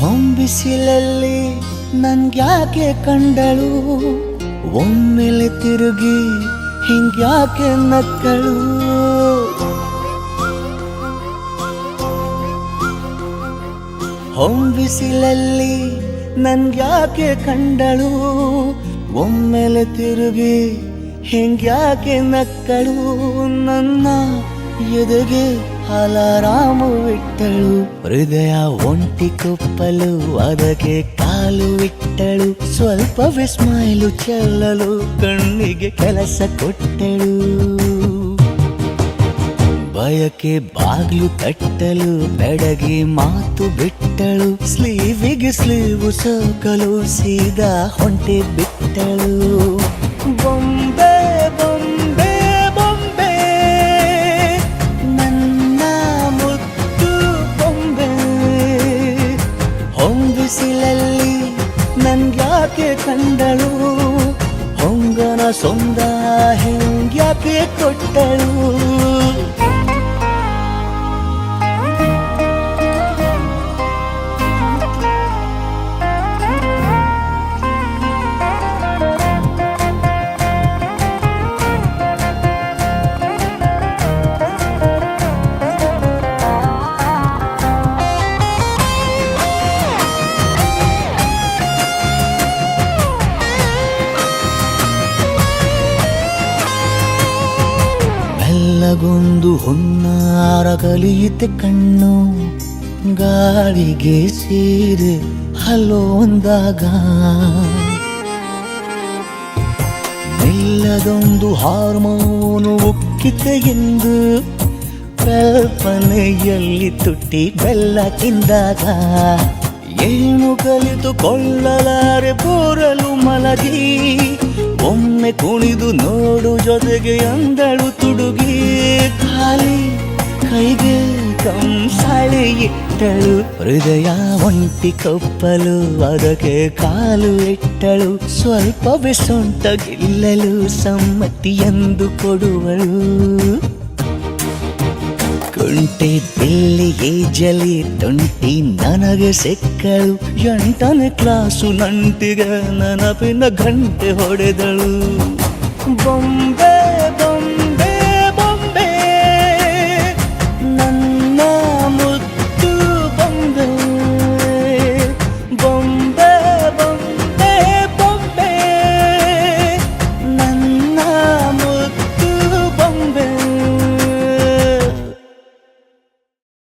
ಹೊಂಬಿಸಿಲಲ್ಲಿ ನನ್ಗ್ಯಾಕೆ ಕಂಡಳು, ಒಮ್ಮೆಲೆ ತಿರುಗಿ ಹಿಂಗ್ಯಾಕೆ ನಕ್ಕಳು. ಹೊಂಬಿಸಿಲಲ್ಲಿ ನನ್ಗ್ಯಾಕೆ ಕಂಡಳು, ಒಮ್ಮೆಲೆ ತಿರುಗಿ ಹಿಂಗ್ಯಾಕೆ ನಕ್ಕಳು. ನನ್ನ ಎದೆಗೆ ಅಲಾರಾಮು ಇಟ್ಟಳು, ಹೃದಯ ಒಂಟಿ ಕೊಪ್ಪಲು ಅದಕ್ಕೆ ಕಾಲು ಇಟ್ಟಳು. ಸ್ವಲ್ಪ ವಿಸ್ಮೈಲು ಚೆಲ್ಲಲು ಕಣ್ಣಿಗೆ ಕೆಲಸ ಕೊಟ್ಟಳು. ಬಯಕೆ ಬಾಗ್ಲು ತಟ್ಟಲು ಬೆಡಗಿ ಮಾತು ಬಿಟ್ಟಳು. ಸ್ಲೀವಿಗೆ ಸ್ಲೀವು ಸೋಕಲು ಸೀದಾ ಹೊಂಟೆ ಬಿಟ್ಟಳು. ಬೊಂಬೆ ಬೊಂಬೆ ಬೊಂಬೆ ನನ್ನ ಮುದ್ದು ಬೊಂಬೆ. ಹೊಂಬಿಸಿಲಲ್ಲಿ ನನ್ಗ್ಯಾಕೆ ಕಂಡಳು, ಹೊಂಗನ ಸೊಂದ ಹೆಂಗ್ಯಾಕೆ ಕೊಟ್ಟಳು. ಗೊಂದು ಹುನ್ನಾರ ಕಲಿಯಿತೆ ಕಣ್ಣು, ಗಾಳಿಗೆ ಸೀರೆ ಹಲೋಂದಾಗ ನಿಲ್ಲದೊಂದು ಹಾರ್ಮೋನು ಉಕ್ಕಿತೆ ಎಂದು ಕಲ್ಪನೆಯಲ್ಲಿ ತುಟ್ಟಿ ಬೆಲ್ಲ ತಿಂದಾಗ. ಏನು ಕಲಿತುಕೊಳ್ಳಲಾರೆ ಬೋರಲು ಮಲಗಿ, ಒಮ್ಮೆ ಕುಣಿದು ನೋಡು ಜೊತೆಗೆ ಅಂದಳು ತುಡುಗಿ. ಖಾಲಿ ಕೈಗೆ ಕಂಸಾಳೆ ಇಟ್ಟಳು, ಹೃದಯ ಒಂಟಿ ಕೊಪ್ಪಲು ಅದಕ್ಕೆ ಕಾಲು ಇಟ್ಟಳು. ಸ್ವಲ್ಪವೇ ಸೊಂಟ ಗೆಲ್ಲಲು ಸಮ್ಮತಿ ಎಂದು ಕೊಡುವಳು. ಕುಂಟೆ ಬಿಲ್ಲಿಗೆ ಜಲಿ ತುಂಟಿ ನನಗೆ ಸಿಕ್ಕಳು, 8ನೇ ಕ್ಲಾಸು ನಂಟಿಗೆ ನೆನಪಿನ ಗಂಟೆ ಹೊಡೆದಳು. ಬೊಂಬೆ